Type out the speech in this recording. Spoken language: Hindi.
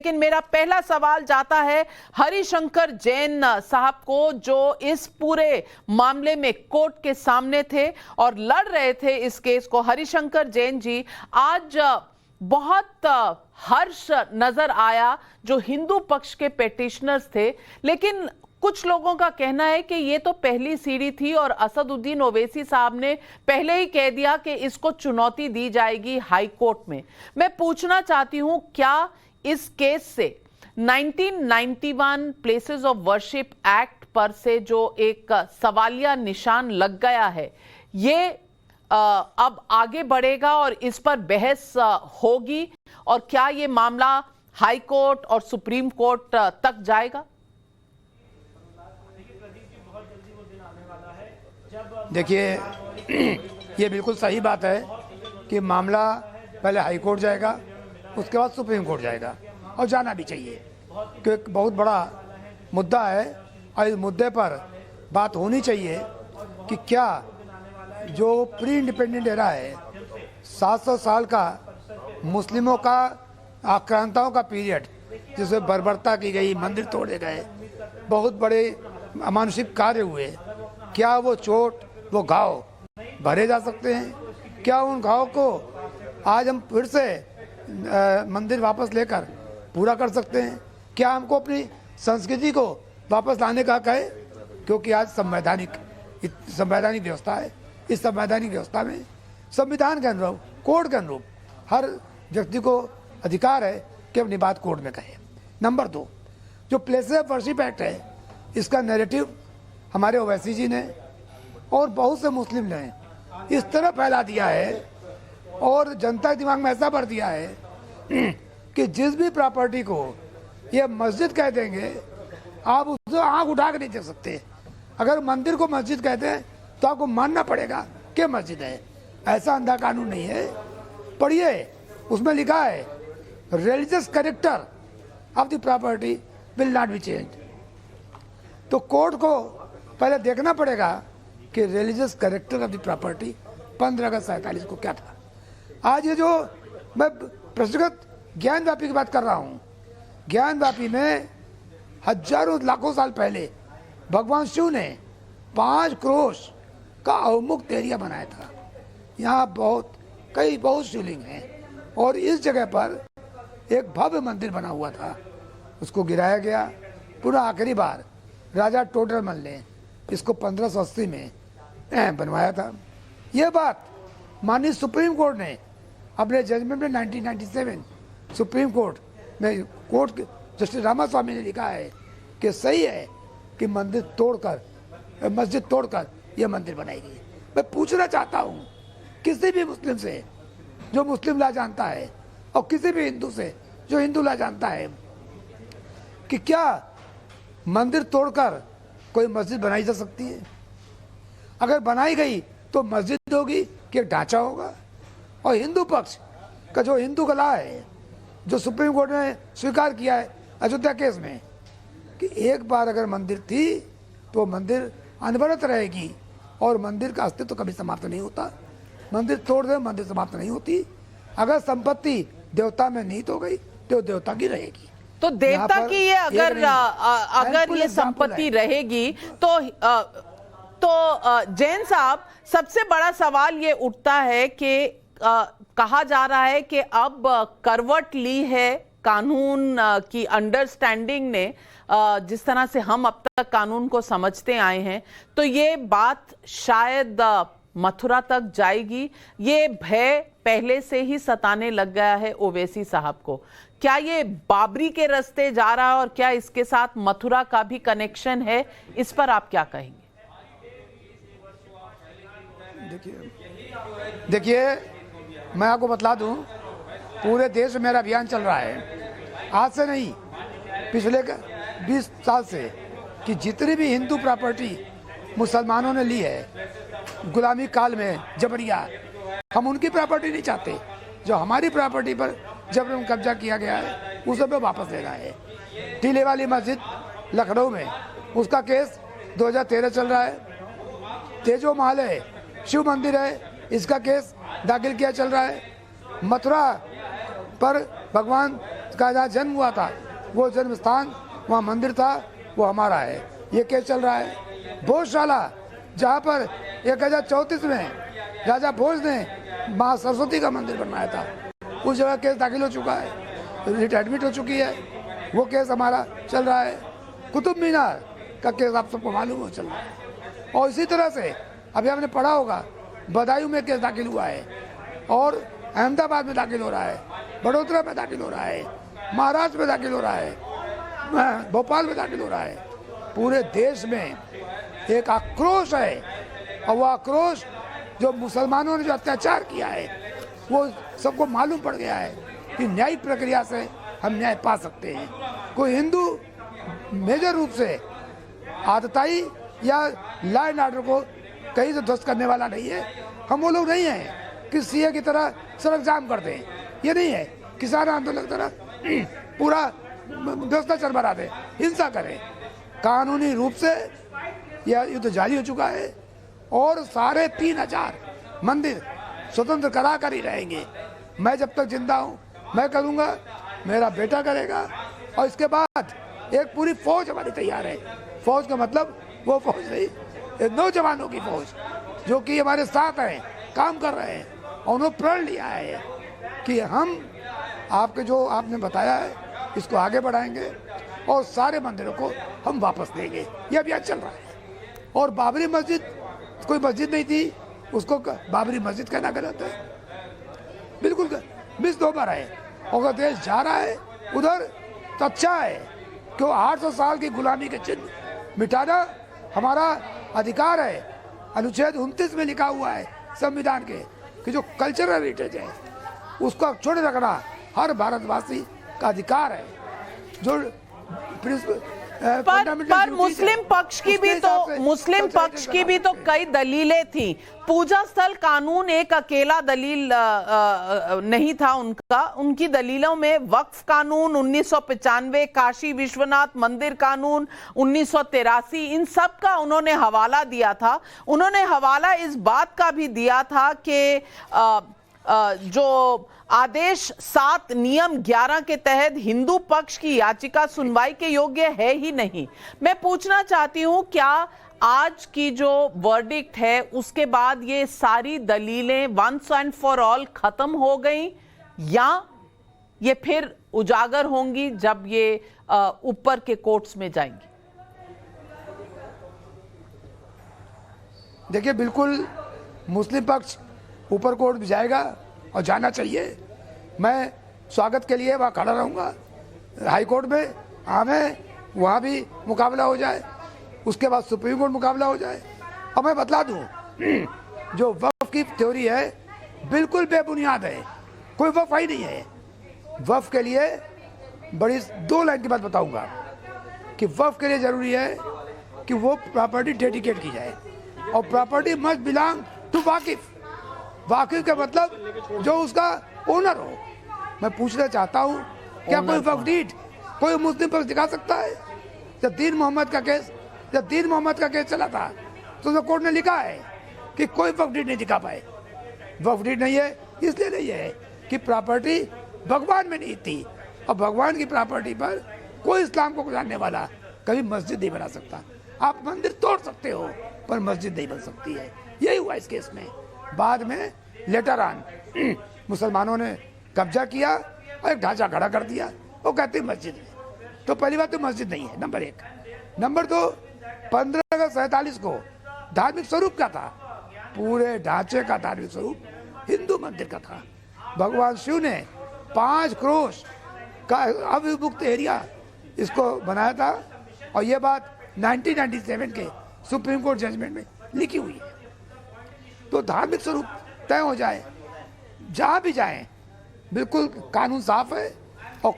लेकिन मेरा पहला सवाल जाता है हरिशंकर जैन साहब को, जो इस पूरे मामले में कोर्ट के सामने थे और लड़ रहे थे इस केस को। हरिशंकर जैन जी, आज बहुत हर्ष नजर आया जो हिंदू पक्ष के पेटिशनर्स थे, लेकिन कुछ लोगों का कहना है कि ये तो पहली सीढ़ी थी और असदुद्दीन ओवैसी साहब ने पहले ही कह दिया कि इसको चुनौती दी जाएगी हाई कोर्ट में। मैं पूछना चाहती हूं, क्या इस केस से 1991 प्लेसेस ऑफ वर्शिप एक्ट पर से जो एक सवालिया निशान लग गया है, ये अब आगे बढ़ेगा और इस पर बहस होगी, और क्या ये मामला हाई कोर्ट और सुप्रीम कोर्ट तक जाएगा? देखिए, ये बिल्कुल सही बात है कि मामला पहले हाई कोर्ट जाएगा, उसके बाद सुप्रीम कोर्ट जाएगा, और जाना भी चाहिए क्योंकि एक बहुत बड़ा मुद्दा है और इस मुद्दे पर बात होनी चाहिए कि क्या जो प्री इंडिपेंडेंट एरा है, 700 साल का मुस्लिमों का आक्रांताओं का पीरियड, जिसमें बर्बरता की गई, मंदिर तोड़े गए, बहुत बड़े अमानुषिक कार्य हुए, क्या वो चोट, वो घाव भरे जा सकते हैं? क्या उन घाव को आज हम फिर से मंदिर वापस लेकर पूरा कर सकते हैं? क्या हमको अपनी संस्कृति को वापस लाने का कहे? क्योंकि आज संवैधानिक व्यवस्था है। इस संवैधानिक व्यवस्था में संविधान के अनुरूप, कोर्ट के अनुरूप हर व्यक्ति को अधिकार है कि अपनी बात कोर्ट में कहे। नंबर 2, जो प्लेसेस ऑफ वर्शिप एक्ट है, इसका नैरेटिव हमारे ओवैसी जी ने और बहुत से मुस्लिम ने इस तरह फैला दिया है और जनता के दिमाग में ऐसा भर दिया है कि जिस भी प्रॉपर्टी को ये मस्जिद कह देंगे, आप उससे आंख उठा कर नहीं देख सकते। अगर मंदिर को मस्जिद कहते हैं तो आपको मानना पड़ेगा कि मस्जिद है। ऐसा अंधा कानून नहीं है। पढ़िए, उसमें लिखा है religious character of the property will not be change. तो कोर्ट को पहले देखना पड़ेगा कि religious character of the property 15 अगस्त 47 को क्या था। आज ये जो मैं प्रस्तुत ज्ञानवापी की बात कर रहा हूँ, ज्ञानवापी में हजारों लाखों साल पहले भगवान शिव ने 5 क्रोश का अवमुक्त एरिया बनाया था। यहाँ बहुत शिवलिंग हैं और इस जगह पर एक भव्य मंदिर बना हुआ था, उसको गिराया गया। पूरा आखिरी बार राजा टोडरमल ने इसको 1580 में बनवाया था। यह बात माननीय सुप्रीम कोर्ट ने अपने जजमेंट में 1997 सुप्रीम कोर्ट में जस्टिस रामास्वामी ने लिखा है कि सही है कि मस्जिद तोड़कर यह मंदिर बनाई गई। मैं पूछना चाहता हूँ किसी भी मुस्लिम से जो मुस्लिम ला जानता है और किसी भी हिंदू से जो हिंदू ला जानता है कि क्या मंदिर तोड़कर कोई मस्जिद बनाई जा सकती है? अगर बनाई गई तो मस्जिद होगी कि एक ढांचा होगा? और हिंदू पक्ष का जो हिंदू कला है, जो सुप्रीम कोर्ट ने स्वीकार किया है अयोध्या केस में, कि एक बार अगर मंदिर थी तो मंदिर अनवरत रहेगी और मंदिर का अस्तित्व कभी समाप्त नहीं होता। मंदिर तोड़ दे, मंदिर समाप्त नहीं होती। अगर संपत्ति देवता में निहित हो गई तो देवता की रहेगी। तो देवता की ये अगर ये संपत्ति रहेगी तो जैन साहब, सबसे बड़ा सवाल ये उठता है कि कहा जा रहा है कि अब करवट ली है कानून की अंडरस्टैंडिंग ने, जिस तरह से हम अब तक कानून को समझते आए हैं, तो ये बात शायद मथुरा तक जाएगी। ये भय पहले से ही सताने लग गया है ओवैसी साहब को। क्या ये बाबरी के रास्ते जा रहा है और क्या इसके साथ मथुरा का भी कनेक्शन है? इस पर आप क्या कहेंगे? देखिए, मैं आपको बतला दूं, पूरे देश में मेरा अभियान चल रहा है, आज से नहीं, पिछले 20 साल से, कि जितनी भी हिंदू प्रॉपर्टी मुसलमानों ने ली है गुलामी काल में जबरिया, हम उनकी प्रॉपर्टी नहीं चाहते। जो हमारी प्रॉपर्टी पर जबरन कब्जा किया गया है उसे पे वापस लेना है। टीले वाली मस्जिद लखनऊ में, उसका केस 2013 चल रहा है। तेजो महल है, शिव मंदिर है, इसका केस दाखिल किया चल रहा है। मथुरा पर भगवान का जहाँ जन्म हुआ था वो जन्म स्थान, वहाँ मंदिर था, वो हमारा है। ये केस चल रहा है। भोजशाला जहाँ पर 1034 में राजा भोज ने माँ सरस्वती का मंदिर बनवाया था, उस जगह केस दाखिल हो चुका है, रिट एडमिट हो चुकी है, वो केस हमारा चल रहा है। कुतुब मीनार का केस आप सबको मालूम हो चल रहा है। और इसी तरह से अभी आपने पढ़ा होगा बदायूं में केस दाखिल हुआ है, और अहमदाबाद में दाखिल हो रहा है, बड़ोदरा में दाखिल हो रहा है, महाराष्ट्र में दाखिल हो रहा है, भोपाल में दाखिल हो रहा है। पूरे देश में एक आक्रोश है, और वो आक्रोश जो मुसलमानों ने जो अत्याचार किया है वो सबको मालूम पड़ गया है कि न्यायिक प्रक्रिया से हम न्याय पा सकते हैं। कोई हिंदू मेजर रूप से आतताई या लॉ एंड ऑर्डर को कहीं से ध्वस्त करने वाला नहीं है। हम वो लोग नहीं हैं कि सीए की तरह सड़क जाम कर दें, ये नहीं है। किसान आंदोलन की तरह पूरा भ्रष्टाचार बना दें, हिंसा करें। कानूनी रूप से यह युद्ध जारी हो चुका है, और सारे 3000 मंदिर स्वतंत्र करा कर ही रहेंगे। मैं जब तक जिंदा हूँ मैं करूँगा, मेरा बेटा करेगा, और इसके बाद एक पूरी फौज हमारी तैयार है। फौज का मतलब वो फौज नहीं, नौजवानों की फौज जो कि हमारे साथ हैं, काम कर रहे हैं, और उन्होंने प्रण लिया है कि हम आपके जो आपने बताया है इसको आगे बढ़ाएंगे, और सारे मंदिरों को हम वापस देंगे। ये अभियान चल रहा है। और बाबरी मस्जिद कोई मस्जिद नहीं थी, उसको बाबरी मस्जिद कहना गलत है, बिल्कुल मिस दोबार है। अगर देश जा रहा है उधर तो अच्छा है, क्यों 800 साल की गुलामी के चिन्ह मिटाना हमारा अधिकार है। अनुच्छेद 29 में लिखा हुआ है संविधान के कि जो कल्चरल हेरिटेज है उसको छोड़े रखना हर भारतवासी का अधिकार है। जो पर मुस्लिम पक्ष की भी तो कई दलीलें थी। पूजा स्थल कानून एक अकेला दलील नहीं था उनका। उनकी दलीलों में वक्फ कानून 1995, काशी विश्वनाथ मंदिर कानून 1983, इन सब का उन्होंने हवाला दिया था। उन्होंने हवाला इस बात का भी दिया था कि जो आदेश 7 नियम 11 के तहत हिंदू पक्ष की याचिका सुनवाई के योग्य है ही नहीं। मैं पूछना चाहती हूं, क्या आज की जो वर्डिक्ट है उसके बाद ये सारी दलीलें वंस एंड फॉर ऑल खत्म हो गई, या ये फिर उजागर होंगी जब ये ऊपर के कोर्ट्स में जाएंगी? देखिए, बिल्कुल मुस्लिम पक्ष ऊपर कोर्ट भी जाएगा और जाना चाहिए। मैं स्वागत के लिए वहाँ खड़ा रहूँगा हाई कोर्ट में। हमें वहाँ भी मुकाबला हो जाए, उसके बाद सुप्रीम कोर्ट मुकाबला हो जाए। और मैं बतला दूँ, जो वक्फ की थ्योरी है बिल्कुल बेबुनियाद है, कोई वक्फ ही नहीं है। वक्फ के लिए बड़ी 2 लाइन की बात बताऊँगा कि वक्फ के लिए ज़रूरी है कि वो प्रॉपर्टी डेडिकेट की जाए, और प्रॉपर्टी मस्ट बिलोंग टू वाकिफ। वाकिफ का मतलब जो उसका ओनर हो। मैं पूछना चाहता हूँ, क्या कोई वक्फ डीड कोई मुस्लिम पक्ष दिखा सकता है? जब दीन मोहम्मद का केस चला था तो उसमें कोर्ट ने लिखा है कि कोई वक्फ डीड नहीं दिखा पाए। वक्फ डीड नहीं है इसलिए नहीं है कि प्रॉपर्टी भगवान में नहीं थी, और भगवान की प्रॉपर्टी पर कोई इस्लाम को जानने वाला कभी मस्जिद नहीं बना सकता। आप मंदिर तोड़ सकते हो पर मस्जिद नहीं बन सकती है। यही हुआ इस केस में। बाद में लेटर ऑन मुसलमानों ने कब्जा किया और एक ढांचा खड़ा कर दिया, वो कहते हैं मस्जिद है। तो पहली बात तो मस्जिद नहीं है, नंबर 1। नंबर 2, 15 अगस्त 47 को धार्मिक स्वरूप क्या था? पूरे ढांचे का धार्मिक स्वरूप हिंदू मंदिर का था। भगवान शिव ने 5 क्रोश का अविमुक्त एरिया इसको बनाया था, और ये बात 1997 के सुप्रीम कोर्ट जजमेंट में लिखी हुई है। तो धार्मिक स्वरूप तय हो जाए, जहाँ भी जाएं, बिल्कुल कानून साफ है, और